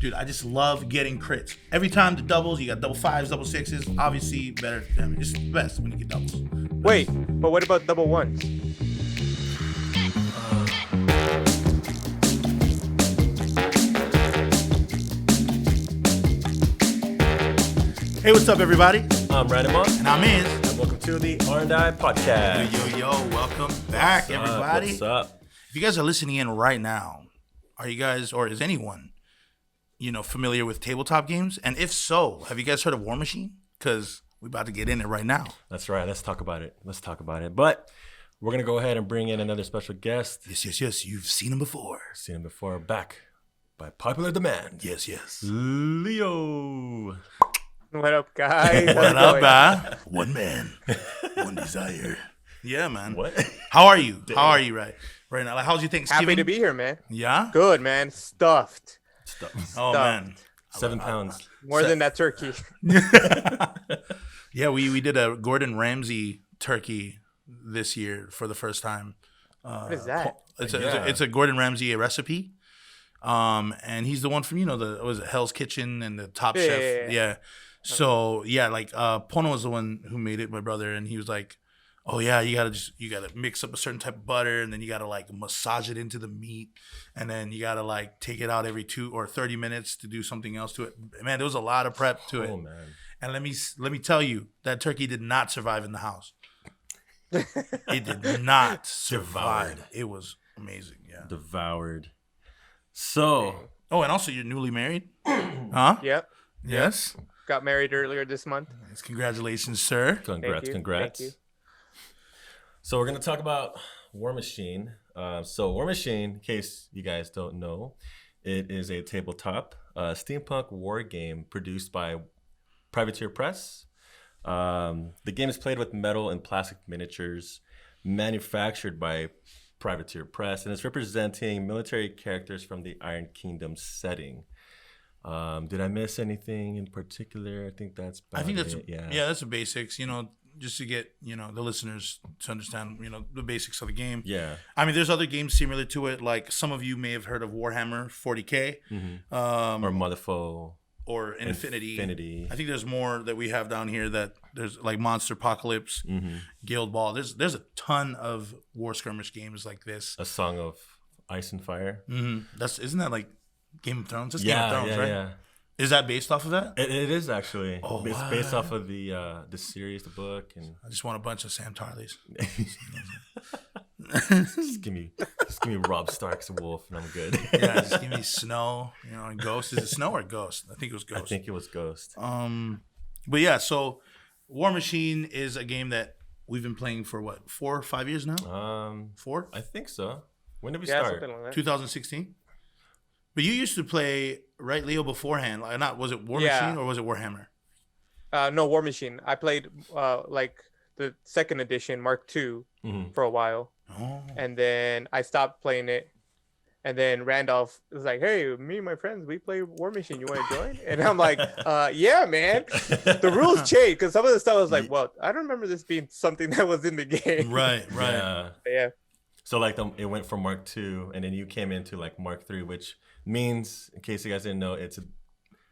Dude, I just love getting crits. Every time the doubles, you got double fives, double sixes. Obviously, better damage. It's the best when you get doubles. Wait, but what about double ones? Hey, what's up, everybody? I'm Ranuma. And I'm Iz. And welcome to the Untitled Chapter. Yo, welcome back, everybody. What's up? If you guys are listening in right now, are you guys, or is anyone, familiar with tabletop games? And if so, have you guys heard of Warmachine? Because we're about to get in it right now. That's right. Let's talk about it. But we're going to go ahead and bring in another special guest. Yes. You've seen him before. Back by popular demand. Yes. Leo. What up, guys? What up, man? One man, one desire. Yeah, man. What? How are you? How are you right now? Like, how's your Thanksgiving? Happy to be here, man. Yeah? Good, man. Stuffed. Oh, man. 7 pounds. More than that turkey. Yeah, we did a Gordon Ramsay turkey this year for the first time. What is that? It's a Gordon Ramsay recipe. And he's the one from, was it Hell's Kitchen and the Top Chef? Yeah. So, Pono was the one who made it, my brother, and he was like, oh, yeah, you gotta mix up a certain type of butter, and then you gotta, massage it into the meat, and then you gotta, take it out every 2 or 30 minutes to do something else to it. Man, there was a lot of prep to it. Oh, man. And let me tell you, that turkey did not survive in the house. It did not survive. Devoured. It was amazing, yeah. Devoured. So. Oh, and also you're newly married? Huh? Yep. Yes. Got married earlier this month. Congratulations, sir. Congrats. Thank you. So we're going to talk about Warmachine. Warmachine, in case you guys don't know, it is a tabletop steampunk war game produced by Privateer Press. The game is played with metal and plastic miniatures manufactured by Privateer Press, and it's representing military characters from the Iron Kingdom setting. Did I miss anything in particular? I think that's that's the basics, just to get, the listeners to understand, the basics of the game. Yeah. I mean, there's other games similar to it. Like some of you may have heard of Warhammer 40K. Mm-hmm. Or Motherfall. Or Infinity. I think there's more that we have down here that there's like Monster Apocalypse, Guild Ball. There's a ton of war skirmish games like this. A Song of Ice and Fire. Mm-hmm. Isn't that like Game of Thrones? It's Game of Thrones, right? Yeah. Is that based off of that? It is actually. Oh, it's based off of the series, the book, and I just want a bunch of Sam Tarleys. just give me Robb Stark's wolf, and I'm good. Yeah, just give me Snow, and Ghost. Is it Snow or Ghost? I think it was Ghost. I think it was Ghost. But yeah, so Warmachine is a game that we've been playing for what, 4 or 5 years now? 4? I think so. When did we start? Something like that. 2016. But you used to play, right, Leo, beforehand? Was it Warmachine or was it Warhammer? No, Warmachine. I played the second edition, Mark II, for a while. Oh. And then I stopped playing it. And then Randolph was like, hey, me and my friends, we play Warmachine. You want to join? And I'm like, yeah, man. The rules changed because some of the stuff I was like, well, I don't remember this being something that was in the game. Right. Yeah. So it went from Mark II, and then you came into Mark III, which means, in case you guys didn't know, it's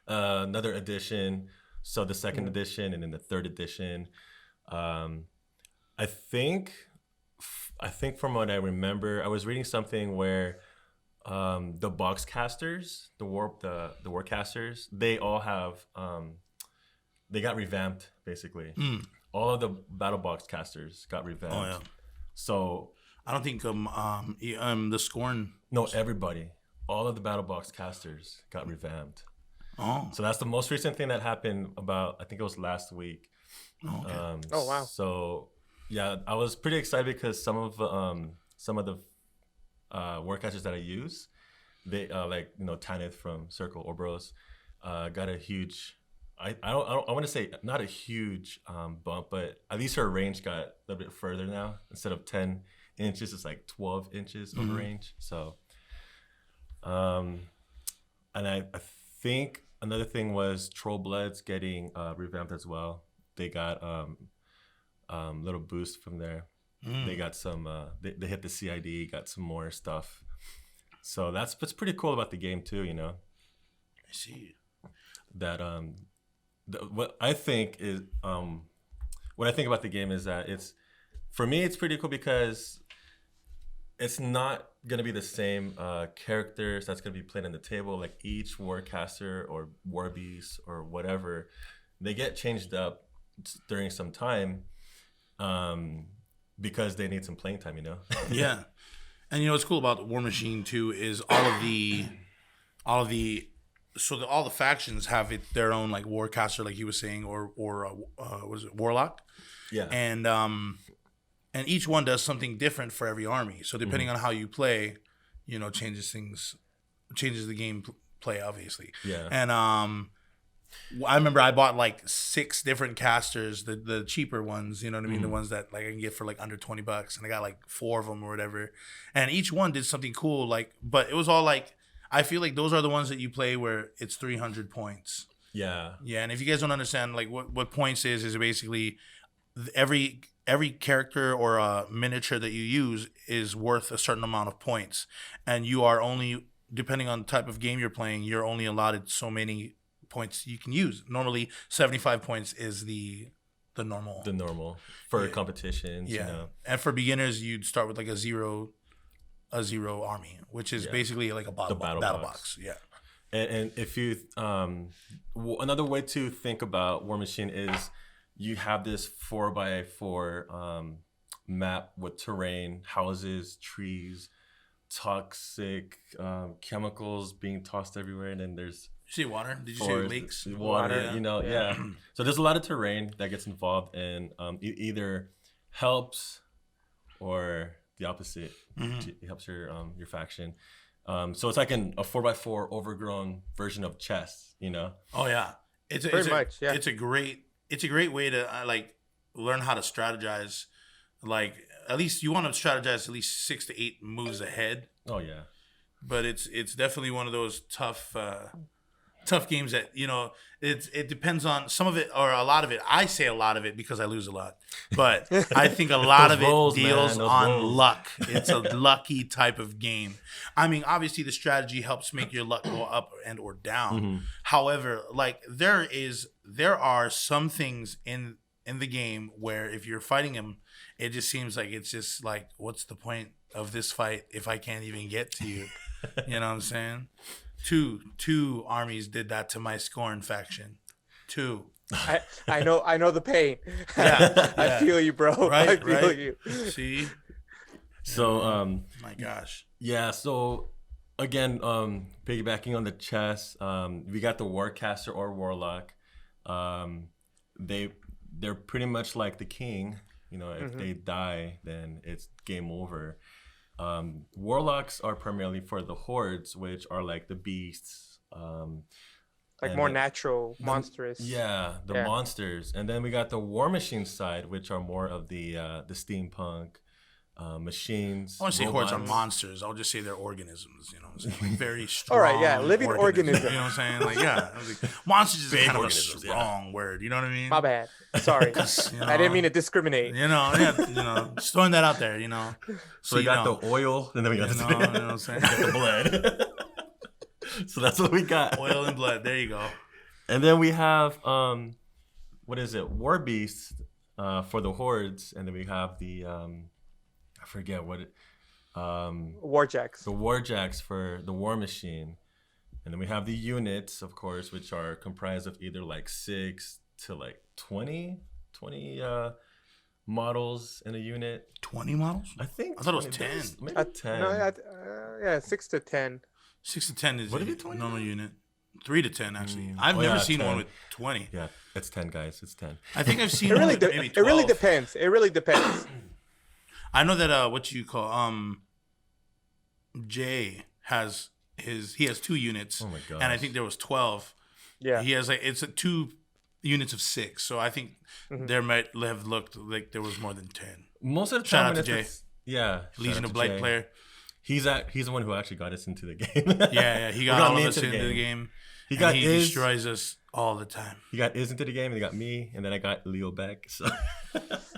another edition. So the second edition and then the third edition. I think from what I remember, I was reading something where the boxcasters, the warcasters, they all have they got revamped basically. All of the battle box casters got revamped. Oh yeah. So I don't think the Scorn. No, everybody. All of the battle box casters got revamped. Oh. So that's the most recent thing that happened I think it was last week. Oh, okay. Oh wow. So yeah, I was pretty excited because some of the warcasters that I use, they Tanith from Circle Orboros, got a huge. I want to say not a huge bump, but at least her range got a little bit further now. Instead of 10 inches, it's 12 inches of range. So, and I think another thing was Troll Bloods getting revamped as well. They got little boost from there. They got some. They hit the CID, got some more stuff. So that's what's pretty cool about the game too, I see. That what I think is what I think about the game is that for me it's pretty cool because it's not gonna be the same characters that's gonna be played on the table. Like each warcaster or warbeast or whatever, they get changed up during some time because they need some playing time, you know. Yeah, and what's cool about Warmachine too is all the factions have their own like warcaster, like he was saying, or was it warlock? Yeah, and each one does something different for every army. So depending on how you play, changes the game play, obviously. Yeah. And I remember I bought like 6 different casters, the cheaper ones, you know what I mean? The ones that like I can get for like under $20, and I got like 4 of them or whatever. And each one did something cool, like, but it was all like, I feel like those are the ones that you play where it's 300 points. Yeah. Yeah, and if you guys don't understand, like what points is basically every character or miniature that you use is worth a certain amount of points, and you are only, depending on the type of game you're playing, you're only allotted so many points you can use. Normally 75 points is the normal for competitions. Yeah. And for beginners, you'd start with like a zero army, which is basically like a battle box. Yeah. And if you another way to think about Warmachine is you have this 4x4 map with terrain, houses, trees, toxic chemicals being tossed everywhere, and then there's see water. Did you see lakes? Water, yeah. So there's a lot of terrain that gets involved, and it either helps or the opposite. It helps your faction. So it's like a 4x4 overgrown version of chess, Oh yeah, it's a great way to like learn how to strategize. Like at least you want to strategize at least 6 to 8 moves ahead. Oh yeah, but it's definitely one of those tough games that it depends on some of it or a lot of it. I say a lot of it because I lose a lot, but I think a lot of it deals on luck. It's a lucky type of game. I mean, obviously the strategy helps make your luck go up and or down. However, like there are some things in the game where if you're fighting him, it just seems like it's just like, what's the point of this fight if I can't even get to you? You know what I'm saying? Two armies did that to my Scorn faction. 2. I know the pain. Yeah. I feel you, bro. Right, I feel you. See? So my gosh. Yeah, so again, piggybacking on the chess, we got the Warcaster or Warlock. They're pretty much like the king. If they die, then it's game over. Warlocks are primarily for the hordes, which are like the beasts. Like more natural, monstrous. Yeah, monsters. And then we got the Warmachine side, which are more of the steampunk machines. I want to say hordes are monsters. I'll just say they're organisms. You know what I'm saying? Like very strong. All right, yeah, living organisms. You know what I'm saying? Like, yeah. I was like, monsters is kind of a strong word. You know what I mean? My bad. Sorry. I didn't mean to discriminate. Just throwing that out there, So we got the oil, and then we got you know what I'm saying? the blood. So that's what we got. Oil and blood. There you go. And then we have, what is it? War beasts for the hordes. And then we have the, I forget what it, Warjacks. The Warjacks for the Warmachine. And then we have the units, of course, which are comprised of either like 6 to like 20 models in a unit. 20 models? I think. I thought it was 10. Maybe 10. No, 6 to 10. 6 to 10 is a normal unit. 3 to 10, actually. I've never seen 10. One with 20. Yeah, it's 10, guys. It's 10. I think I've seen one with maybe 12. It really depends. It really depends. I know that what you call Jay has 2 units. Oh my god! And I think there was 12. Yeah, he has it's 2 units of 6. So I think there might have looked like there was more than 10. Most of the shout time, out to Jay. Yeah, Legion of Blight player. He's the one who actually got us into the game. yeah, he got all of us into the game. He destroys us all the time. He got Iz into the game, and he got me, and then I got Leo back. So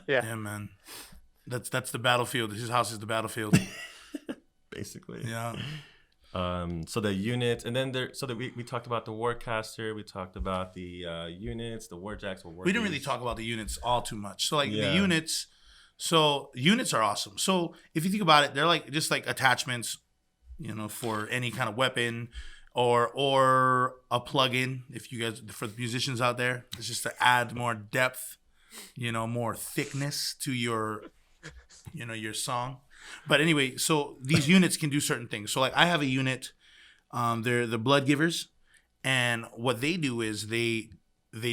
yeah, man. That's the battlefield. His house is the battlefield. Basically. Yeah. So the units, and then we talked about the Warcaster, we talked about the units, the Warjacks. We didn't really talk about the units all too much. So like the Yeah. units, units are awesome. So if you think about it, they're like just like attachments, for any kind of weapon or a plug-in. If you guys, for the musicians out there, it's just to add more depth, more thickness to your song. But anyway, so these units can do certain things. So like I have a unit, they're the blood givers, and what they do is they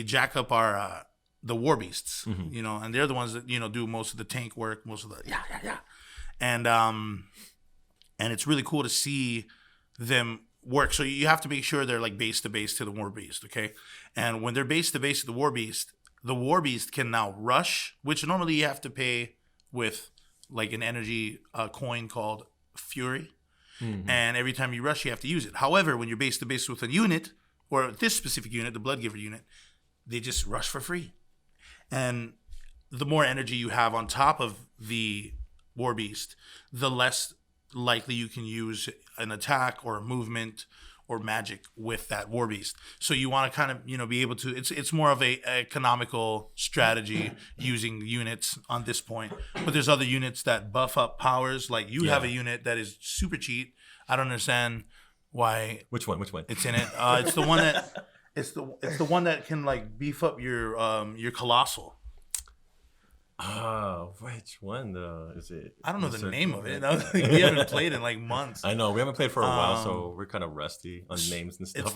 jack up our the war beasts, and they're the ones that do most of the tank work, most of the and it's really cool to see them work. So you have to make sure they're like base to base to the war beast, okay? And when they're base to base to the war beast can now rush, which normally you have to pay with like an energy coin called Fury. And every time you rush, you have to use it. However, when you're base to base with a unit, or this specific unit, the Blood Giver unit, they just rush for free. And the more energy you have on top of the War Beast, the less likely you can use an attack or a movement or magic with that War Beast. So you want to kind of, be able to, it's more of a economical strategy using units on this point. But there's other units that buff up powers. Like you have a unit that is super cheat. I don't understand why. Which one? It's in it. It's the one that, it's the one that can like beef up your Colossal. Oh, which one though? Is it? I don't know the name of it. We haven't played in like months. I know we haven't played for a while, so we're kind of rusty on names and stuff.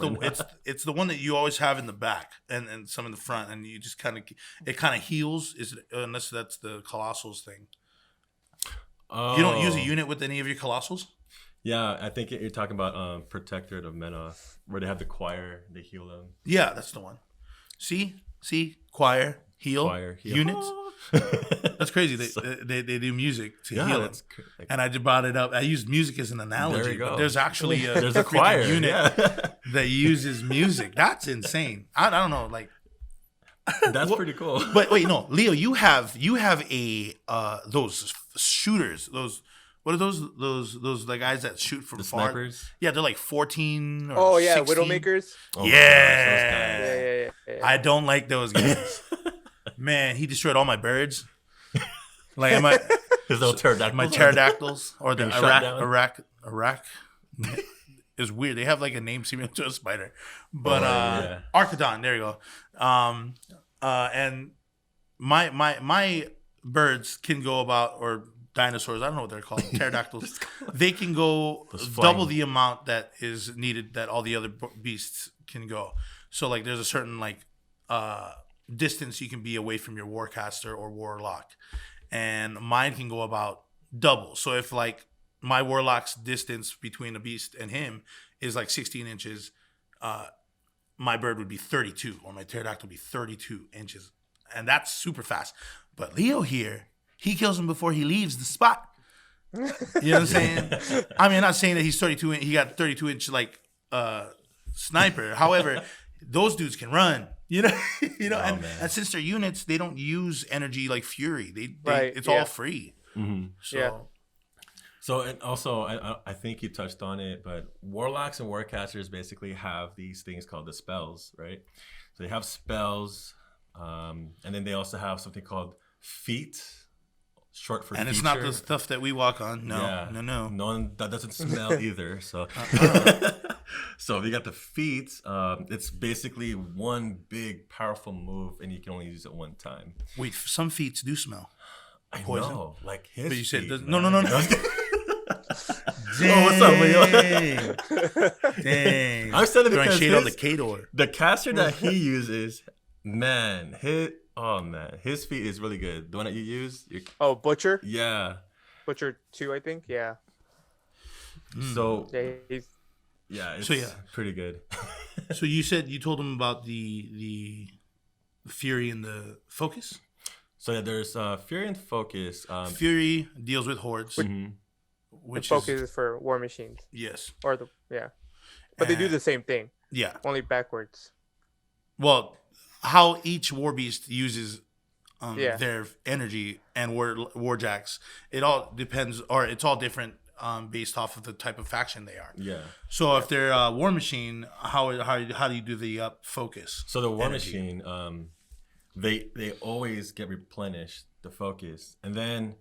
It's the one that you always have in the back and some in the front, and you just kind of heals. Is it, unless that's the Colossals thing? Oh. You don't use a unit with any of your Colossals? Yeah, I think you're talking about Protector of Menoth, where they have the choir, they heal them. Yeah, that's the one. See, choir, heal, units. That's crazy. They do music to heal them. And I just brought it up. I used music as an analogy. There you go. But there's actually there's a choir unit that uses music. That's insane. I don't know, like. That's pretty cool. But wait, no, Leo, you have a those shooters. What are those like guys that shoot from the far? snipers? Yeah, they're like 14 or 16. Widowmakers. Oh Yeah. Yeah. I don't like those guys. Man, he destroyed all my birds. Like my pterodactyls or the Iraq. It's weird. They have like a name similar to a spider, but Archidon. There you go. And my birds can go about, or dinosaurs, I don't know what they're called, pterodactyls. They can go double the amount that is needed that all the other beasts can go. So like there's a certain like distance you can be away from your Warcaster or Warlock, and mine can go about double. So if like my Warlock's distance between a beast and him is like 16 inches, my bird would be 32, or my pterodactyl would be 32 inches, and that's super fast. But Leo here, he kills him before he leaves the spot. You know what I'm saying? I mean, I'm not saying that he's 32. He got 32 inch like sniper. However, those dudes can run. And since they're units, they don't use energy like Fury. It's all free. Mm-hmm. So. Yeah. So, and also, I think you touched on it, but Warlocks and Warcasters basically have these things called the spells, right? So they have spells, and then they also have something called feat, short for and feature. It's not the stuff that we walk on. No, yeah. no. No, that doesn't smell either. So, so if you got the feat, it's basically one big powerful move, and you can only use it one time. Wait, some feats do smell. Poison. I know, like his. But you said feet, no. Oh, what's up, Leo? Dang. I'm saying it throwing because shade on the Kador. The caster that he uses, his feat is really good. The one that you use, Butcher. Yeah. Butcher 2, I think. Yeah. So he's it's pretty good. So you told him about the Fury and the Focus. So there's Fury and Focus. Fury deals with hordes. Which Focus is for war machines. Yes. But they do the same thing. Yeah. Only backwards. Well, how each war beast uses their energy and warjacks, it all depends, or it's all different based off of the type of faction they are. Yeah. So if they're War Machine, how do you do the focus? So the War Machine, they always get replenished, the focus, and then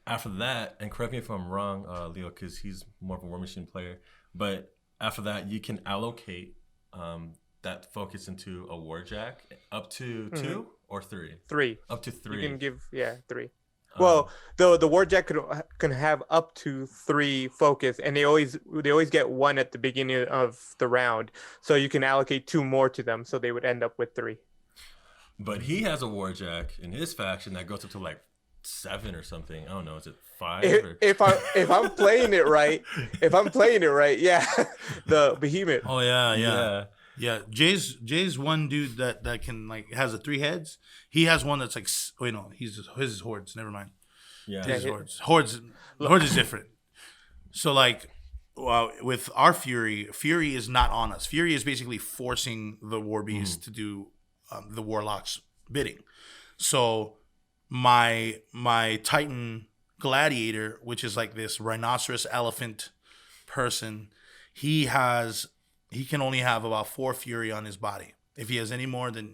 after that, and correct me if I'm wrong, Leo, because he's more of a War Machine player, but after that you can allocate that focus into a Warjack up to 2 or 3. 3. Up to 3. You can give 3. Well, the Warjack can have up to 3 focus, and they always get 1 at the beginning of the round, so you can allocate 2 more to them, so they would end up with 3. But he has a Warjack in his faction that goes up to like 7 or something. I don't know. Is it 5? If I'm playing it right, yeah, the Behemoth. Oh yeah. Jay's one dude that can like has 3 heads. He has one that's like his is Hordes. Never mind. Yeah. His is Hordes. Hordes is different. So like, with our Fury is not on us. Fury is basically forcing the War Beast to do the Warlocks bidding. So my Titan Gladiator, which is like this rhinoceros elephant person, he can only have about 4 Fury on his body. If he has any more, then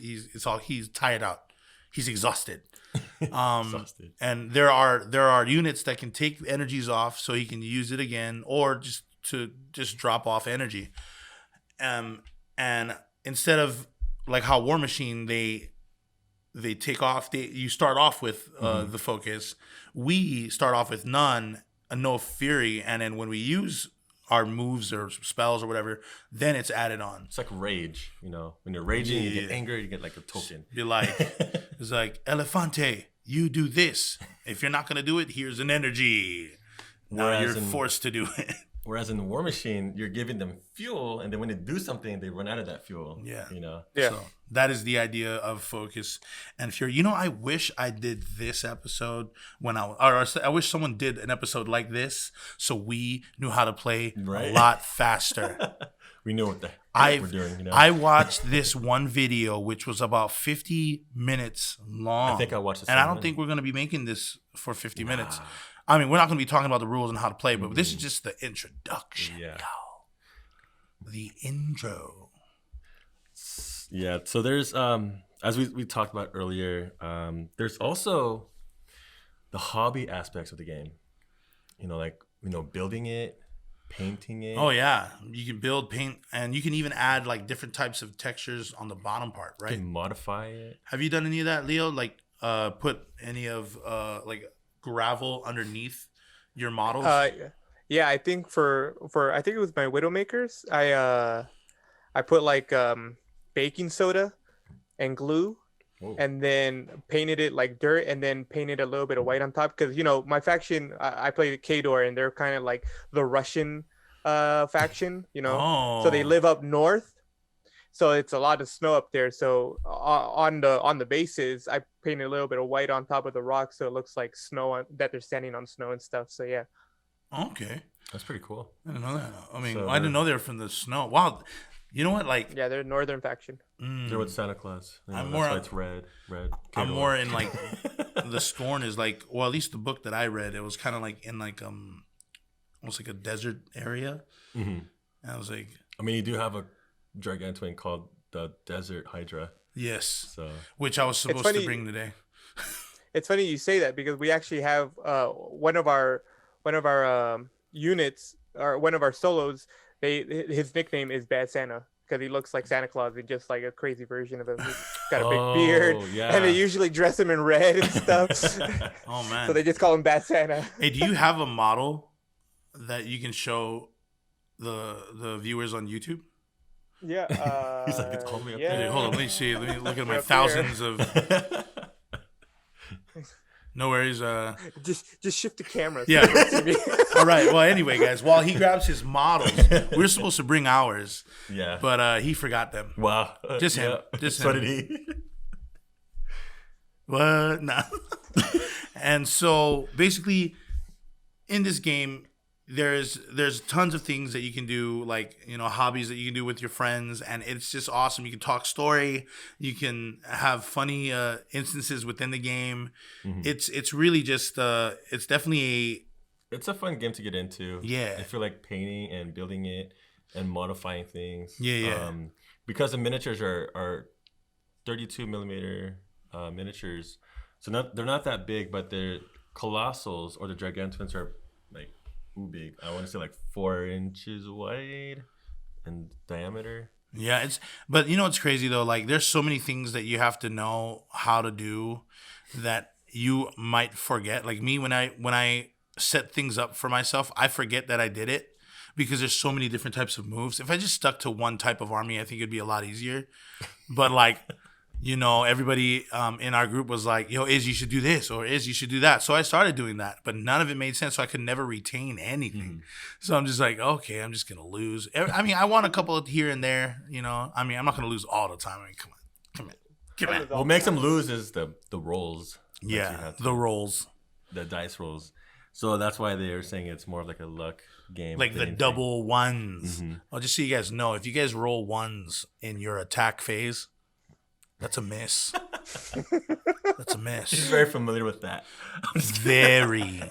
he's tired out. He's exhausted. Exhausted. And there are units that can take energies off, so he can use it again, or just drop off energy. And instead of like how War Machine they take off, you start off with the focus. We start off with no Fury, and then when we use our moves or spells or whatever, then it's added on. It's like rage, when you're raging, you get angry, you get like a token. You're like, it's like, Elefante, you do this. If you're not going to do it, here's an energy. Now you're forced to do it. Whereas in the War Machine, you're giving them fuel, and then when they do something, they run out of that fuel. Yeah. Yeah. So that is the idea of focus and fury. I wish I did this episode I wish someone did an episode like this, so we knew how to play a lot faster. We knew what we're doing. I watched this one video, which was about 50 minutes long. I think I watched it. And I don't think we're going to be making this for 50 minutes. I mean, we're not going to be talking about the rules and how to play, but this is just the introduction, y'all. The intro. Yeah, so there's, as we talked about earlier, there's also the hobby aspects of the game. Building it, painting it. Oh, yeah. You can build, paint, and you can even add like different types of textures on the bottom part, right? You can modify it. Have you done any of that, Leo? Like, put any of, gravel underneath your models? Yeah, I think I think it was my Widowmakers. I put like baking soda and glue. Whoa. And then painted it like dirt, and then painted a little bit of white on top, because my faction, I played Kador, and they're kind of like the Russian faction, so they live up north. So it's a lot of snow up there. So on the bases, I painted a little bit of white on top of the rock, so it looks like snow that they're standing on snow and stuff. So yeah. Okay. That's pretty cool. I didn't know that. I mean, I didn't know they were from the snow. Wow. You know what? Like, yeah, they're northern faction. They're with Santa Claus. I'm that's more. why it's red. I'm more in like the Scorn is like. Well, at least the book that I read, it was kind of like in like almost like a desert area. Mm-hmm. And I was like, I mean, you do have a Gargantuan called the Desert Hydra. Yes. So, which I was supposed to bring today. It's funny you say that, because we actually have one of our units, or one of our solos. His nickname is Bad Santa, because he looks like Santa Claus and just like a crazy version of him. He's got a big beard, and they usually dress him in red and stuff. Oh man! So they just call him Bad Santa. Hey, do you have a model that you can show the viewers on YouTube? Yeah. He's like, it's all the way up yeah. there. Hey, hold on, let me see. Let me look at my thousands of. No worries. Just shift the camera. Yeah. All right. Well, anyway, guys, while he grabs his models, we're supposed to bring ours. Yeah. But he forgot them. Wow. Just him. Yeah. Just so him. did he. What? Nah. And so basically, in this game, there's tons of things that you can do, like hobbies that you can do with your friends, and it's just awesome. You can talk story, you can have funny instances within the game. Mm-hmm. It's really just it's definitely It's a fun game to get into. Yeah. If you're like painting and building it and modifying things. Yeah. Because the miniatures are 32 millimeter miniatures, so they're not that big, but they're colossals or the gigantoids are like big. I want to say like 4 inches wide in diameter. Yeah, but you know what's crazy though? Like, there's so many things that you have to know how to do that you might forget. Like me, when I set things up for myself, I forget that I did it because there's so many different types of moves. If I just stuck to one type of army, I think it'd be a lot easier. But like, you know, everybody in our group was like, yo, you should do this, or you should do that. So I started doing that, but none of it made sense. So I could never retain anything. So I'm just like, okay, I'm just going to lose. I mean, I want a couple here and there, you know. I mean, I'm not going to lose all the time. I mean, come on. What makes them lose is the rolls. Yeah, the rolls. The dice rolls. So that's why they're saying it's more of like a luck game. Like the double ones. Well, just so you guys know, if you guys roll ones in your attack phase, that's a miss. That's a miss. She's very familiar with that. Very.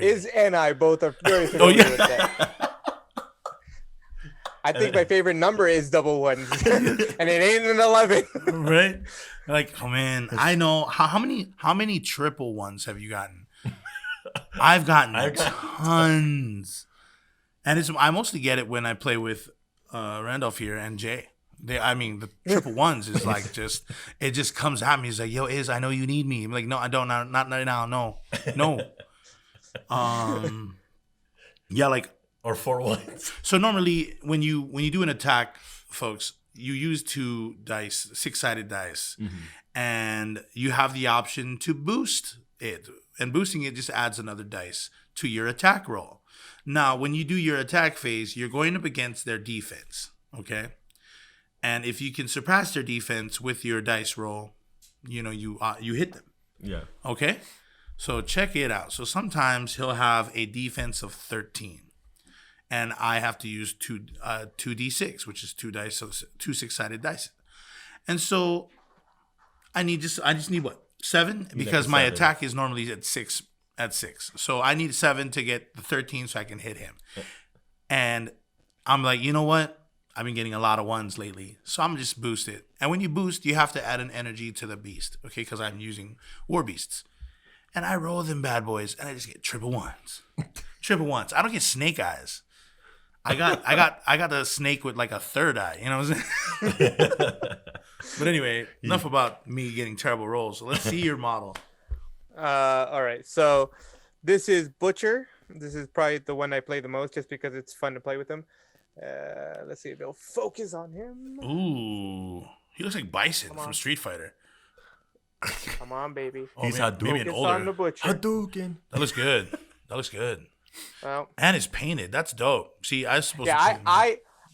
Iz and I both are very familiar with that. I think my favorite number is double ones, and it ain't an 11. Right? Like, oh man, I know how many triple ones have you gotten? I've gotten tons, and I mostly get it when I play with Randolph here and Jay. The triple ones is like it just comes at me. He's like, yo, Iz, I know you need me. I'm like, no, I don't, not right now, no. Yeah, like, or 4 ones. So normally when you do an attack, folks, you use 2 dice, 6-sided dice, and you have the option to boost it. And boosting it just adds another dice to your attack roll. Now, when you do your attack phase, you're going up against their defense, okay? And if you can surpass their defense with your dice roll, you know, you hit them. Yeah. Okay? So check it out. So sometimes he'll have a defense of 13. And I have to use 2d6, which is 2 dice, so 2 6-sided dice. And so I just need what? 7? Because my attack is normally at 6. So I need 7 to get the 13 so I can hit him. And I'm like, you know what? I've been getting a lot of 1s lately. So I'm just boost it. And when you boost, you have to add an energy to the beast. Okay, because I'm using war beasts. And I roll them bad boys and I just get triple 1s. Triple 1s. I don't get snake eyes. I got the snake with like a third eye, you know what I'm saying? But anyway, enough about me getting terrible rolls. So let's see your model. All right. So this is Butcher. This is probably the one I play the most just because it's fun to play with him. Let's see if it'll focus on him. Ooh. He looks like Bison from Street Fighter. Come on, baby. He's maybe older. On the Butcher. Hadouken. That looks good. Well, and it's painted. That's dope. See, I was supposed to paint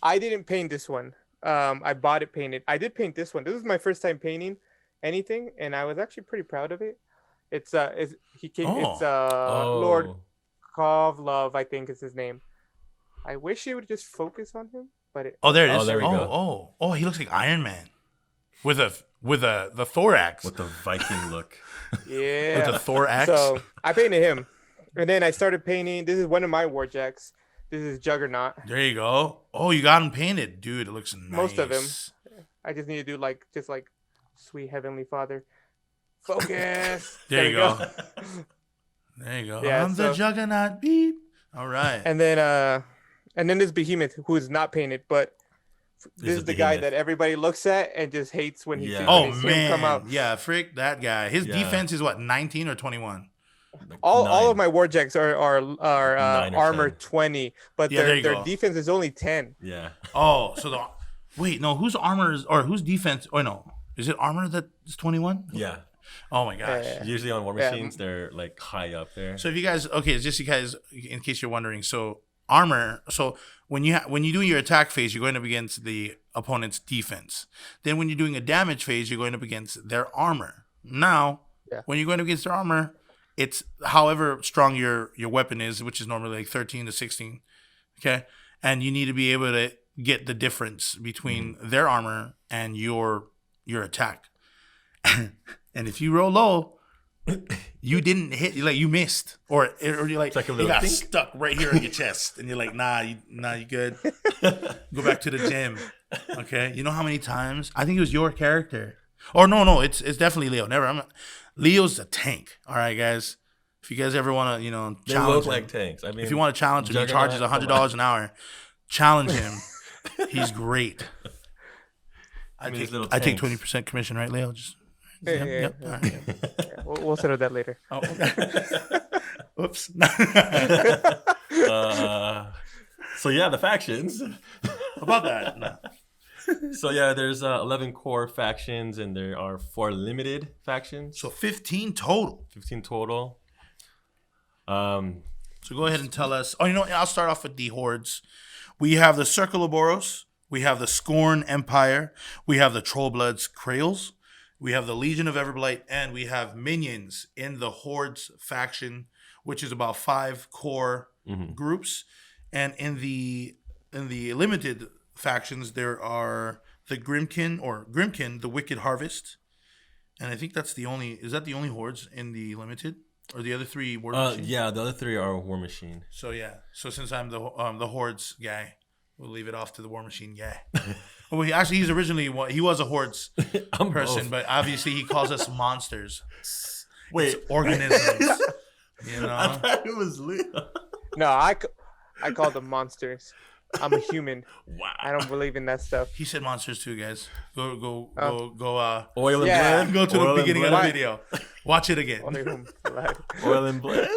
I didn't paint this one. I bought it painted. I did paint this one. This was my first time painting anything, and I was actually pretty proud of it. It's Lord Kovlov, I think is his name. I wish it would just focus on him, but there it is. There we go. Oh, he looks like Iron Man with the thorax. With the Viking look. Yeah. With the thorax. So I painted him. And then I started painting. This is one of my warjacks. This is Juggernaut. There you go. Oh, you got him painted. Dude, it looks nice. Most of him. I just need to do like sweet Heavenly Father. Focus. There you go. There you go. Yeah, I'm the Juggernaut. Beep. All right. And then this Behemoth who is not painted, but this is the guy that everybody looks at and just hates when he sees him come out. Yeah, frick that guy. His defense is what, 19 or 21? Like all of my warjacks are armor 20, but their defense is only 10. Yeah. Oh, so whose armor is, or whose defense? Oh no, is it armor that is 21? Yeah. Oh my gosh. Usually on war machines, they're like high up there. So if you guys, just you guys, in case you're wondering, so armor. So when you do your attack phase, you're going up against the opponent's defense. Then when you're doing a damage phase, you're going up against their armor. Now, when you're going up against their armor, it's however strong your weapon is, which is normally like 13 to 16. Okay. And you need to be able to get the difference between their armor and your attack. And if you roll low, You didn't hit, like you missed, or you're like, like a it little got dink. stuck right here on your chest, and you're like, nah, you good. Go back to the gym. Okay, you know how many times? I think it was your character, or no, it's definitely Leo. Leo's a tank. All right, guys. If you guys ever want to, They challenge look him, like tanks. I mean, if you want to challenge him, he Juggernaut, charges come $100 an hour. Challenge him. He's great. I mean, these little take tanks. 20% commission, right, Leo? Just Yeah. All right. Yeah, we'll settle that later. Oh, okay. Oops. So yeah, the factions. About that. No. So yeah, there's 11 core factions, and there are 4 limited factions. So 15 total. 15 total. So go ahead and tell us. Oh, I'll start off with the hordes. We have the Circle of Boros. We have the Scorn Empire. We have the Trollbloods Krails. We have the Legion of Everblight, and we have minions in the Hordes faction, which is about 5 core groups. And in the limited factions, there are the Grimkin, the Wicked Harvest, and I think that's the only. Is that the only hordes in the limited, or the other 3 War Machine? Yeah, the other 3 are War Machine. So yeah. So since I'm the hordes guy, we'll leave it off to the War Machine guy. Well, he's originally he was a hordes I'm person, both. but obviously he calls us monsters. Wait, It's organisms. I thought it was Leo. No, I call them monsters. I'm a human. Wow. I don't believe in that stuff. He said monsters too, guys. Go. Oil and Yeah. blood. Go to Oil the and beginning of blood. the video. Watch it again. Oil and blood.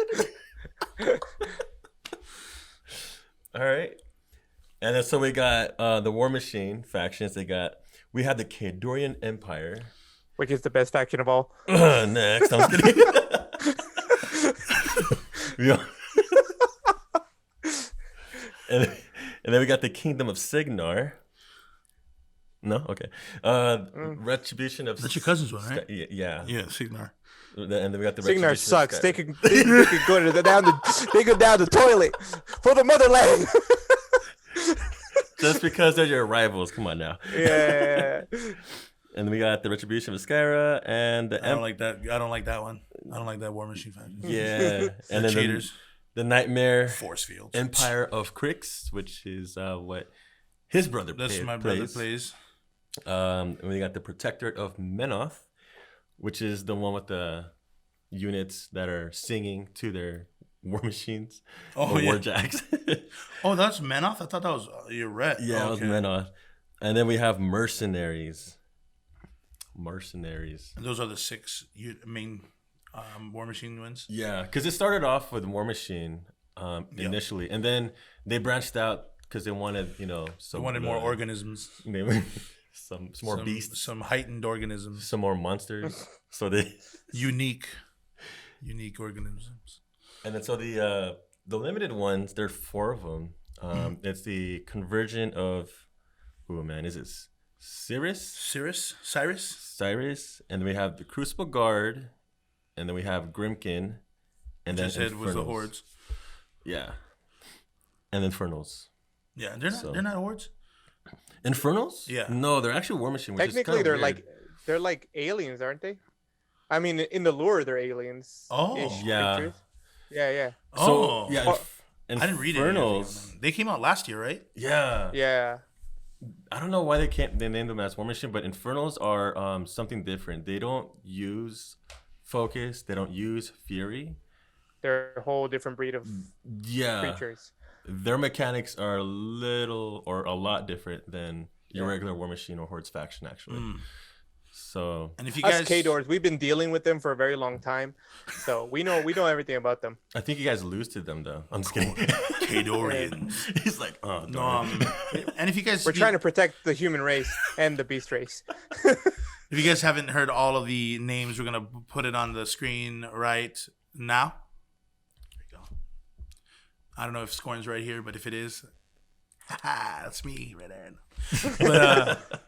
All right. And then so we got the War Machine factions. We have the Kadorian Empire. Which is the best faction of all. Next, I'm just kidding. Yeah. and then we got the Kingdom of Signar. No, okay. Retribution of. That's your cousin's one, right? Yeah. Yeah, Signar. And then we got the Signar Retribution of sucks. Sky- They could go down the toilet for the motherland. Just because they're your rivals. Come on now. Yeah. And then we got the Retribution of Skyra and the I don't like that. I don't like that one. I don't like that War Machine faction. Yeah. And then cheaters. the Nightmare Force fields. Empire of Crix, which is what his brother That's my brother plays. And we got the Protectorate of Menoth, which is the one with the units that are singing to their war machines or war jacks. Oh, that's Menoth? I thought that was your ret. Yeah, it was Menoth. And then we have Mercenaries. And those are the 6 main War Machine wins. Yeah, because it started off with War Machine initially, and then they branched out because they wanted, They wanted more organisms. Some more beasts, some heightened organisms, some more monsters. So they unique organisms. And then so the limited ones, there are 4 of them. It's the Convergent of, is it Cyrus, and then we have the Crucible Guard, and then we have Grimkin, and then said was the hordes. Yeah, and Infernals. Yeah, they're not hordes. Infernals? Yeah. No, they're actually War Machine. Which Technically, is they're weird. they're like aliens, aren't they? I mean, in the lore, they're aliens. Oh, yeah. Creatures. Yeah. So yeah, I didn't read it. Infernals. They came out last year, right? Yeah. Yeah. I don't know why they named them as War Machine, but Infernals are something different. They don't use focus. They don't use fury. They're a whole different breed of creatures. Their mechanics are a lot different than your regular War Machine or Hordes faction, actually. So, and if you guys, us K-Doors, we've been dealing with them for a very long time, so we know everything about them. I think you guys lose to them, though. I'm just kidding. K-Dorians. He's like, oh, no. And if you guys, we're trying to protect the human race and the beast race. If you guys haven't heard all of the names, we're gonna put it on the screen right now. There you go. I don't know if Scorn's right here, but if it is, that's me right there. But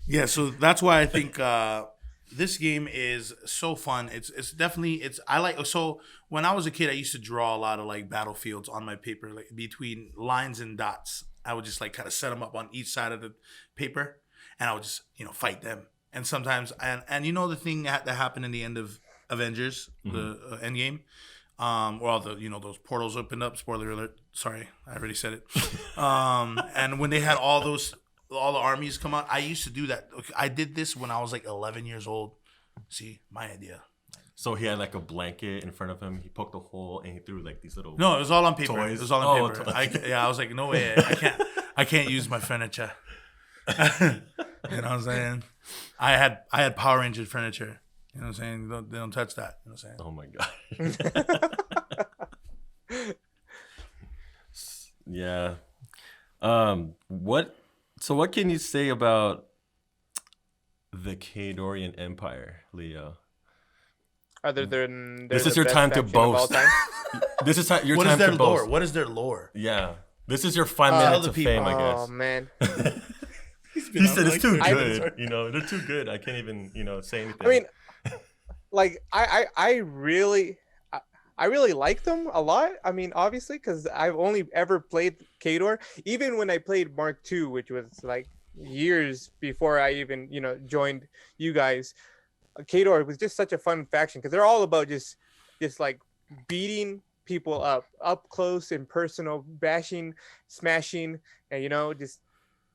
yeah, so that's why I think this game is so fun. It's definitely I like. So when I was a kid, I used to draw a lot of like battlefields on my paper, like between lines and dots. I would just like kind of set them up on each side of the paper, and I would just fight them. And sometimes, and you know the thing that happened in the end of Avengers, the end game, where all the those portals opened up. Spoiler alert. Sorry, I already said it. And when they had all the armies come out, I used to do that. I did this when I was like 11 years old. See, my idea. So he had like a blanket in front of him. He poked a hole and he threw like these little. No, it was all on paper. Toys. It was all on paper. I was like, no way, I can't use my furniture. You know what I'm saying? I had Power Ranger furniture. You know what I'm saying? They don't touch that. You know what I'm saying? Oh my god. Yeah. What can you say about the Kadorian Empire, Leo? Other than this is your time to boast. This is your what time is their to lore? boast. What is their lore? Yeah. This is your 5 minutes of fame, I guess. Oh man. He said it's too good. They're too good. I can't even, say anything. I mean, like I really like them a lot. I mean, obviously, because I've only ever played Khador. Even when I played Mark II, which was like years before I even joined you guys, Khador was just such a fun faction because they're all about just like beating people up close and personal, bashing, smashing, and just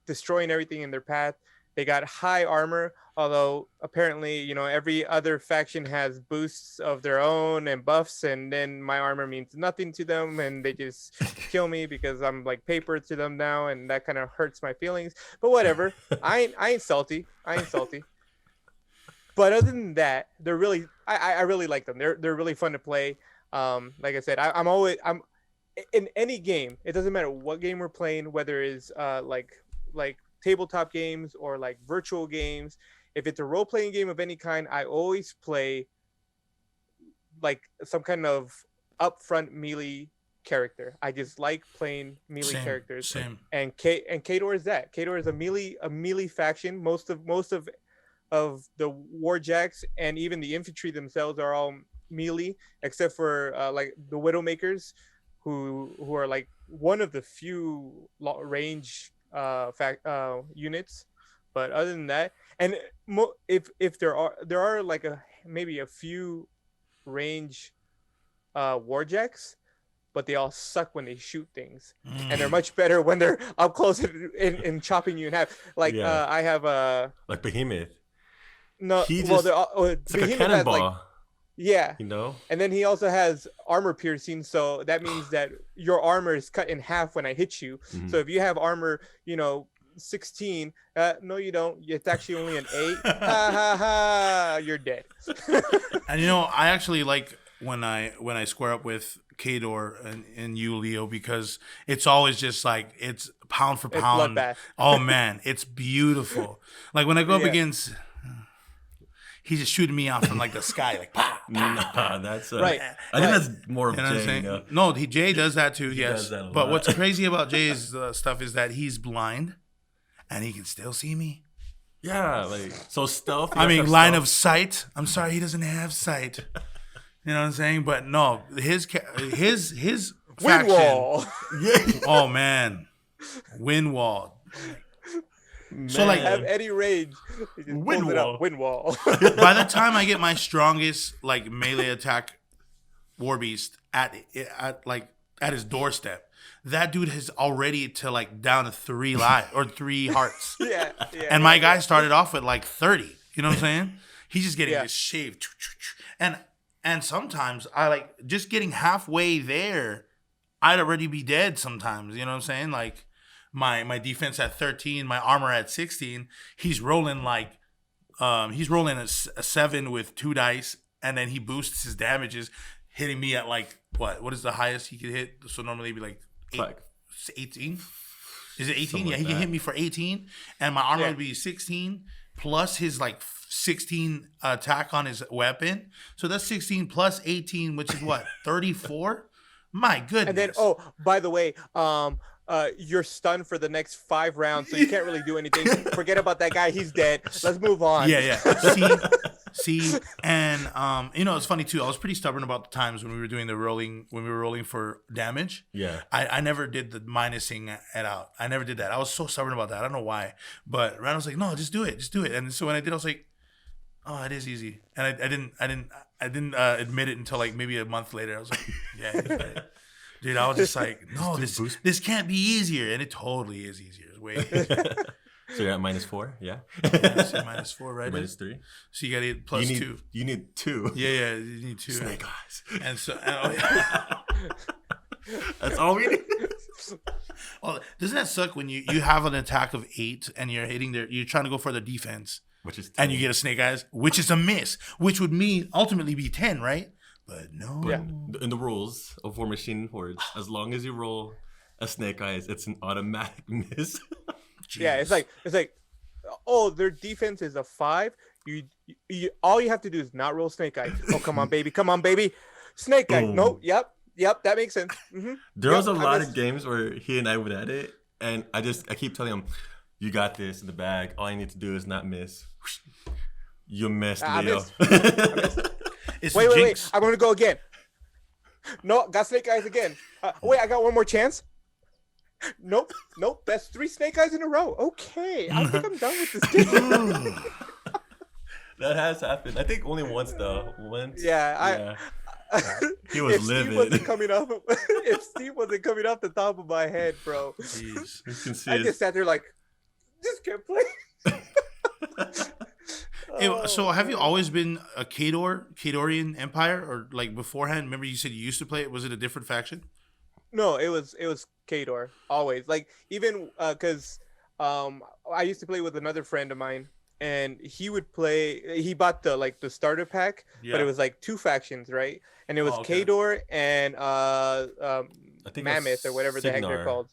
destroying everything in their path. They got high armor, although apparently, every other faction has boosts of their own and buffs, and then my armor means nothing to them, and they just kill me because I'm like paper to them now, and that kind of hurts my feelings. But whatever, I ain't salty. But other than that, they're really, I really like them. They're really fun to play. Like I said, I'm in any game. It doesn't matter what game we're playing, whether it's like tabletop games or like virtual games. If it's a role-playing game of any kind, I always play like some kind of upfront melee character. I just like playing melee characters. Same. And Khador is that. Khador is a melee faction. Most of the warjacks and even the infantry themselves are all melee, except for like the Widowmakers, who are like one of the few range units. But other than that, and if there are like maybe a few range warjacks, but they all suck when they shoot things, and they're much better when they're up close and chopping you in half. Like I have like Behemoth. No, it's Behemoth like a cannonball. Yeah. And then he also has armor piercing, so that means that your armor is cut in half when I hit you. Mm-hmm. So if you have armor, 16, no you don't. It's actually only an 8. Ha ha ha! You're dead. And I actually like when I square up with Khador and you, Leo, because it's always just like it's pound for pound. Bloodbath. Oh man, it's beautiful. Like when I go up against. He's just shooting me out from like the sky, like bah, bah. Nah, that's right. I think that's more of Jay. No, Jay does that too. He yes, does that a but lot. what's crazy about Jay's stuff is that he's blind, and he can still see me. Yeah, like so stealth. I mean, line of sight. I'm sorry, he doesn't have sight. You know what I'm saying? But no, his faction. Wall. Yeah. Oh man, wind wall. Man. So like have any range, wind wall. By the time I get my strongest like melee attack war beast at his doorstep, that dude has already to like down to 3 lives or 3 hearts. Yeah. And my guy started off with like 30. You know what I'm saying? He's just getting this shaved. And sometimes I like just getting halfway there, I'd already be dead sometimes. You know what I'm saying? Like my defense at 13, my armor at 16. He's rolling like a 7 with 2 dice, and then he boosts his damages, hitting me at like what is the highest he could hit? So normally it'd be like 18. Is it 18? Yeah, he can hit me for 18, and my armor would be 16 plus his like 16 attack on his weapon. So that's 16 plus 18, which is what, 34? My goodness. And then by the way, you're stunned for the next 5 rounds, so you can't really do anything. Forget about that guy; he's dead. Let's move on. Yeah. See, and it's funny too. I was pretty stubborn about the times when we were doing the rolling, when we were rolling for damage. Yeah. I never did the minusing it out. I never did that. I was so stubborn about that. I don't know why. But Ryan was like, no, just do it. And so when I did, I was like, oh, it is easy. And I didn't admit it until like maybe a month later. I was like, yeah, it's right. Dude, I was just like, no, this can't be easier. And it totally is easier. It's way easier. So you're at -4, yeah? -4, right? -3. So you got to get +2. You need 2. Yeah, you need 2. Snake eyes. And so, That's all we need. well, doesn't that suck when you have an attack of 8 and you're trying to go for the defense, which is 10. and you get a snake eyes, which is a miss, which would mean ultimately be 10, right? But no. But in the rules of Warmachine Hordes, as long as you roll a snake eyes, it's an automatic miss. Jeez. Yeah, it's like, oh, their defense is a 5. You all you have to do is not roll snake eye. Oh, come on, baby, snake eye. Nope, yep, that makes sense. Mm-hmm. There was a lot of games where he and I would at it, and I keep telling him, "You got this in the bag. All you need to do is not miss." You missed, Leo. Wait, I'm gonna go again. No, got snake eyes again. Wait, I got one more chance. Nope. That's 3 snake eyes in a row. Okay, I think I'm done with this game. That has happened. I think only once though. Yeah. He was livid. If Steve wasn't coming off the top of my head, bro. Jeez. You can see I just sat there like, just can't play. So have you always been a Khadorian Empire, or like beforehand? Remember you said you used to play it. Was it a different faction? No, it was Khador always. Like even because I used to play with another friend of mine, and he would play. He bought the starter pack, but it was like 2 factions, right? And it was Khador and I think Mammoth or whatever the heck they're called.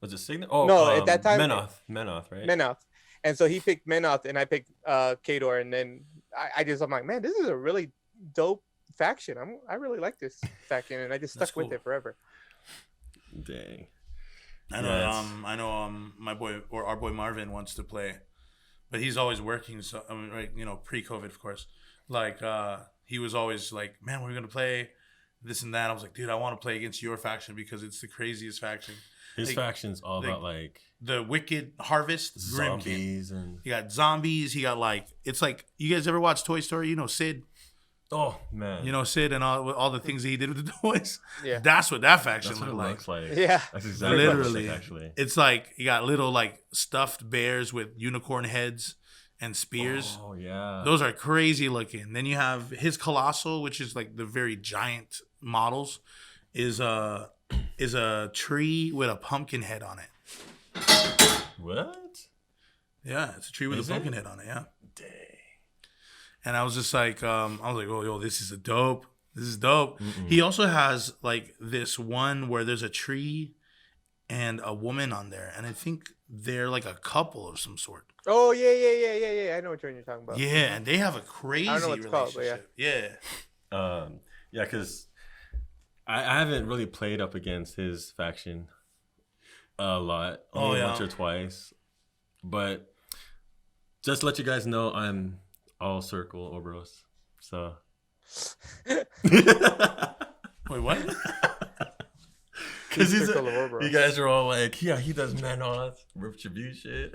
Was it Signar? Oh no, at that time Menoth, right? Menoth. And so he picked Menoth, and I picked Khador, and then I'm like, man, this is a really dope faction. I really like this faction, and I just stuck with it forever. Dang. I know. My boy or our boy Marvin wants to play, but he's always working. So right, pre-COVID, of course. Like he was always like, man, we're gonna play this and that. I was like, dude, I want to play against your faction because it's the craziest faction. His faction's all about like the Wicked Harvest, zombies, and he got zombies. He got it's like, you guys ever watch Toy Story? Sid. Oh man, Sid and all the things that he did with the toys. Yeah, that's what that faction looks like. Yeah, that's exactly literally. What actually, it's like you got little like stuffed bears with unicorn heads and spears. Oh yeah, those are crazy looking. Then you have his colossal, which is like the very giant models, is a tree with a pumpkin head on it. What? Yeah, it's a tree with a pumpkin head on it. Yeah. Dang. And I was just like, oh, yo, this is dope. This is dope. Mm-mm. He also has like this one where there's a tree and a woman on there, and I think they're like a couple of some sort. Oh yeah. I know what you're talking about. Yeah, and they have a crazy relationship. Called, but yeah. Yeah, because I haven't really played up against his faction a lot, only once or twice. But just to let you guys know, I'm all circle Oberos. So. Wait, what? Because you guys are all like, yeah, he does Menoth, Retribution.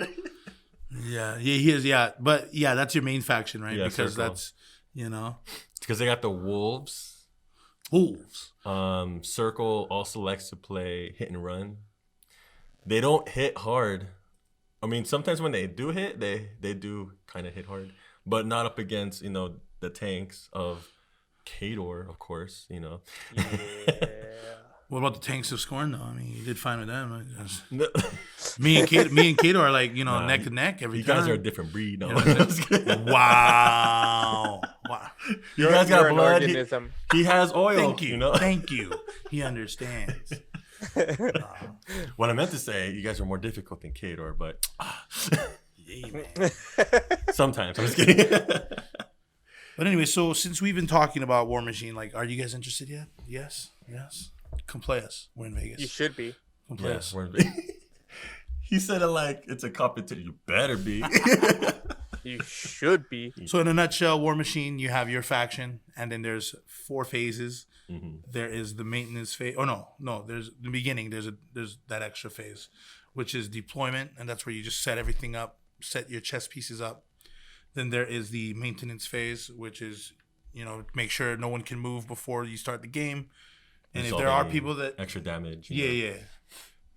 Yeah, he is. Yeah, but yeah, that's your main faction, right? Yeah, because circle. that's because they got the wolves. Circle also likes to play hit and run. They don't hit hard. I mean, sometimes when they do hit, they do kind of hit hard, but not up against the tanks of Khador, of course. Yeah. What about the tanks of Scorn, though? I mean, you did fine with them. Me and Khador are like, neck to neck every time. You guys are a different breed. No. Wow. You guys got blood. He has oil. Thank you. Thank you. He understands. What I meant to say, you guys are more difficult than Khador, but yeah, man. Sometimes. I'm just kidding. But anyway, so since we've been talking about Warmachine, like, are you guys interested yet? Yes. Come play us. We're in Vegas. You should be. Come play us. We're in Vegas. He said it like it's a competition. You better be. You should be. So in a nutshell, Warmachine, you have your faction, and then there's 4 phases. There is the maintenance phase. Oh no, there's the beginning. There's that extra phase, which is deployment, and that's where you just set everything up, set your chess pieces up. Then there is the maintenance phase, which is, make sure no one can move before you start the game. And if there are people that extra damage. Yeah.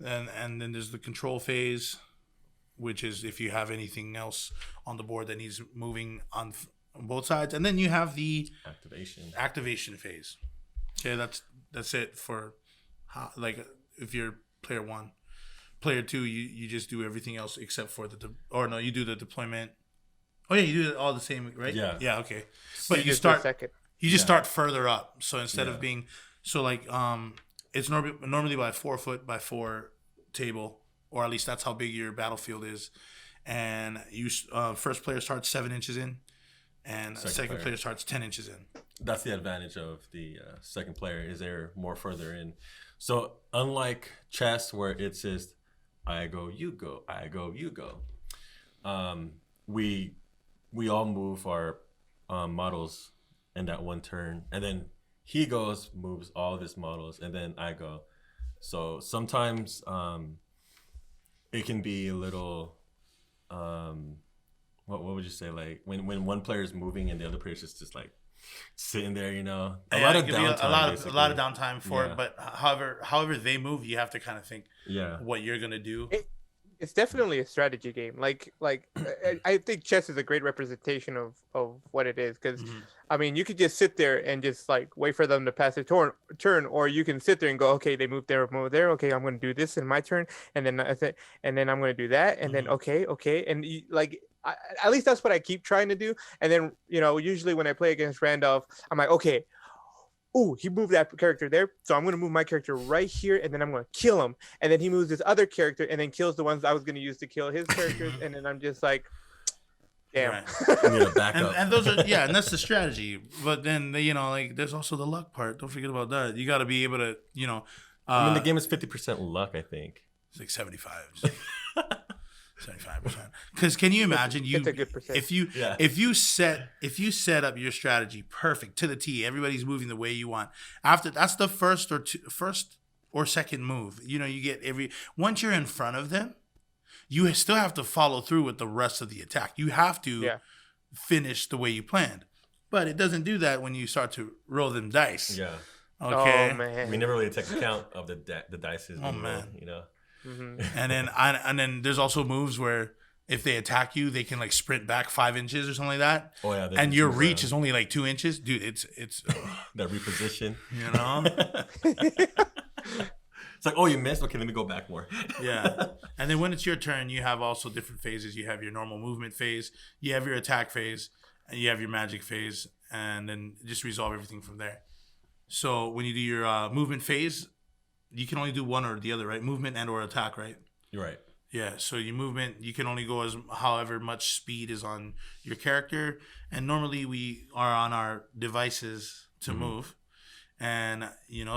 And then there's the control phase, which is if you have anything else on the board that needs moving on both sides. And then you have the activation phase. Okay, that's it for if you're player 1. Player 2, you just do everything else except for you do the deployment. Oh yeah, you do it all the same, right? Yeah. Yeah, okay. But you just start further up. So instead of being it's normally by 4 foot by 4 table, or at least that's how big your battlefield is. And you first player starts 7 inches in, and second player starts 10 inches in. That's the advantage of the second player, is they're more further in. So unlike chess, where it's just I go, you go, I go, you go. We all move our models in that one turn, and then he moves all of his models, and then I go. So sometimes it can be a little what would you say, like when one player is moving and the other player is just like sitting there, a lot of downtime. A lot of downtime for it, but however they move, you have to kind of think what you're gonna do. It's definitely a strategy game. Like I think chess is a great representation of what it is, because I mean, you could just sit there and just like wait for them to pass their turn, or you can sit there and go, okay, they move there, okay, I'm going to do this in my turn, and then I'm going to do that, and then okay, and at least that's what I keep trying to do. And then usually when I play against Randolph, I'm like, okay, oh, he moved that character there, so I'm going to move my character right here, and then I'm going to kill him. And then he moves this other character and then kills the ones I was going to use to kill his characters. And then I'm just like, damn. Right. I'm gonna back up. And those are, and that's the strategy. But then, there's also the luck part. Don't forget about that. You got to be able to, I mean, the game is 50% luck, I think. It's like 75. 75%. Because can you imagine it's a good percent. if you set up your strategy perfect to the T, everybody's moving the way you want. After that's the first or second move. You get once you're in front of them, you still have to follow through with the rest of the attack. You have to finish the way you planned. But it doesn't do that when you start to roll them dice. Yeah. Okay. Oh man. We never really take account of the dice. Oh man. Mm-hmm. And then there's also moves where if they attack you, they can like sprint back 5 inches or something like that. Oh yeah. And your reach is only like 2 inches, dude. It's that reposition. It's like, oh, you missed. Okay, let me go back more. Yeah. And then when it's your turn, you have also different phases. You have your normal movement phase, you have your attack phase, and you have your magic phase, and then just resolve everything from there. So when you do your movement phase, you can only do one or the other, right? Movement and or attack, right? You're right. Yeah. So your movement, you can only go as however much speed is on your character, and normally we are on our devices to move, and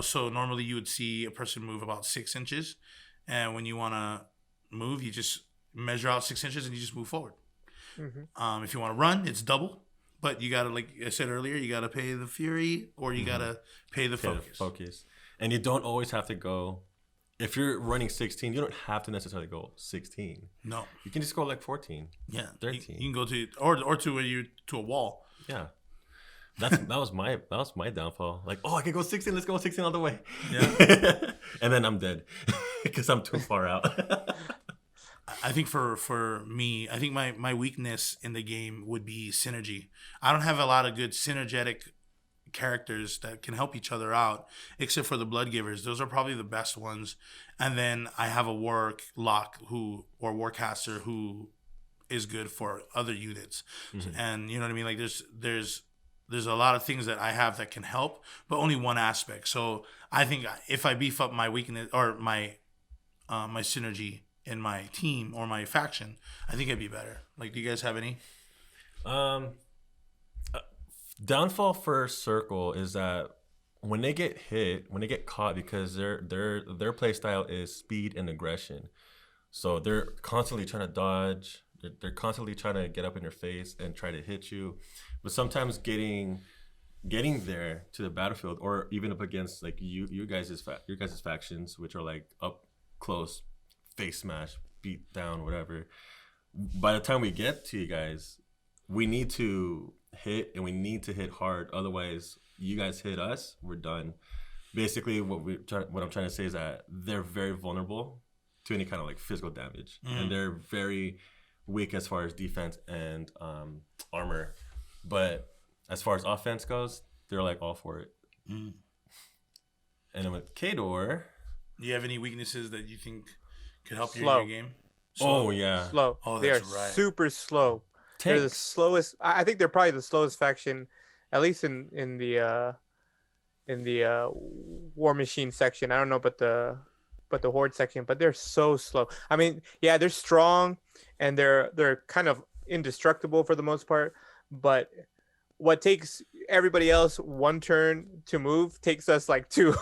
so normally you would see a person move about 6 inches, and when you want to move, you just measure out 6 inches and you just move forward. If you want to run, it's double. But you gotta, like I said earlier, you gotta pay the fury, or you gotta pay the focus. And you don't always have to go. If you're running 16, you don't have to necessarily go 16. No, you can just go like 14. Yeah, 13. You can go to or to a wall. Yeah, that was my downfall. Like, oh, I can go 16. Let's go 16 all the way. Yeah, and then I'm dead because I'm too far out. I think for me, I think my weakness in the game would be synergy. I don't have a lot of good synergetic characters that can help each other out, except for the Blood Givers. Those are probably the best ones. And then I have a Warlock or Warcaster who is good for other units. And you know what I mean? Like there's a lot of things that I have that can help, but only one aspect. So I think if I beef up my weakness or my synergy in my team or my faction, I think I'd be better. Like, do you guys have any? Downfall for Circle is that when they get caught, because their play style is speed and aggression, so they're constantly trying to dodge, they're constantly trying to get up in your face and try to hit you, but sometimes getting there to the battlefield, or even up against like your guys' factions, which are like up close, face smash, beat down, whatever. By the time we get to you guys, we need to hit, and we need to hit hard. Otherwise, you guys hit us, we're done. Basically, what I'm trying to say is that they're very vulnerable to any kind of like physical damage, and they're very weak as far as defense and armor. But as far as offense goes, they're like all for it. And then with Khador, do you have any weaknesses that you think could help you in Slow. your game? Oh yeah, Slow. Oh, they are that's right. super slow. They're the slowest. I think they're probably the slowest faction, at least in the Warmachine section. I don't know, but the Horde section. But they're so slow. I mean, yeah, they're strong, and they're kind of indestructible for the most part. But what takes everybody else one turn to move takes us like 2.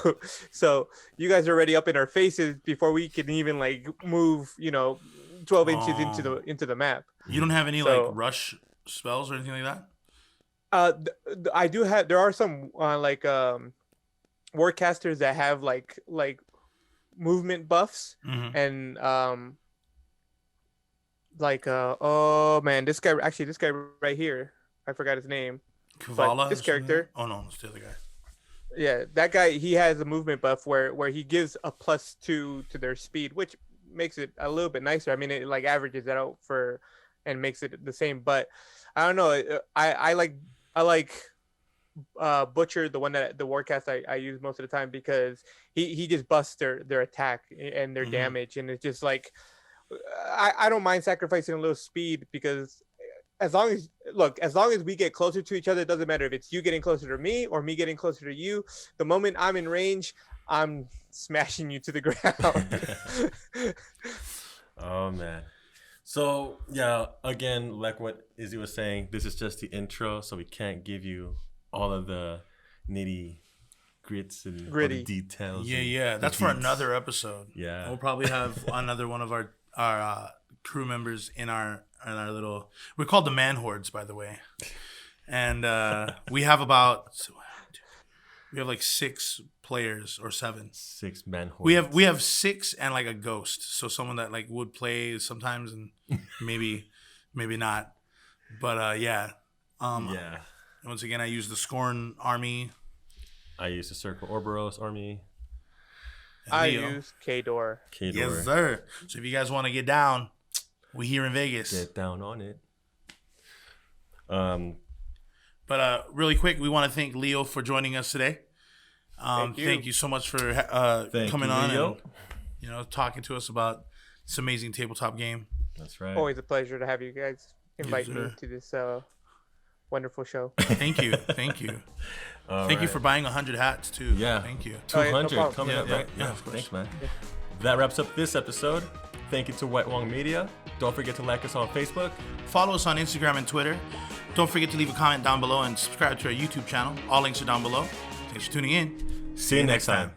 So you guys are already up in our faces before we can even like move, 12 inches into the map. You don't have any like rush spells or anything like that? I do have. There are some Warcasters that have like movement buffs, and oh man, this guy right here, I forgot his name. Kavala, this character. Oh no, it's the other guy. Yeah, that guy. He has a movement buff where he gives a +2 to their speed, which makes it a little bit nicer. I mean, it like averages that out and makes it the same. But I don't know. I like Butcher, the one that the Warcast I use most of the time, because he just busts their attack and their damage, and it's just like I don't mind sacrificing a little speed, because as long as we get closer to each other, it doesn't matter if it's you getting closer to me or me getting closer to you. The moment I'm in range, I'm smashing you to the ground. Oh man. So yeah, again, like what Izzy was saying, this is just the intro, so we can't give you all of the nitty grits and gritty details. Yeah. That's for another episode. Yeah. We'll probably have another one of our crew members in our little. We're called the Man Hordes, by the way, and we have like 6 players or 7. 6 man hordes. We have 6 and like a ghost, so someone that like would play sometimes and maybe not, but yeah. Once again, I use the Scorn army. I use the Circle Ouroboros army. I use Khador. Yes, sir. So if you guys want to get down, we here in Vegas. Get down on it. But really quick, we want to thank Leo for joining us today. Thank you so much for coming on Leo. and talking to us about this amazing tabletop game. That's right. Always a pleasure to have you guys invite me to this wonderful show. Thank you. Thank you for buying 100 hats too. Yeah. Thank you. 200 no coming up, right? Yeah, of course. Thanks, man. Yeah. That wraps up this episode. Thank you to White Wong Media. Don't forget to like us on Facebook. Follow us on Instagram and Twitter. Don't forget to leave a comment down below and subscribe to our YouTube channel. All links are down below. Thanks for tuning in. See you next time.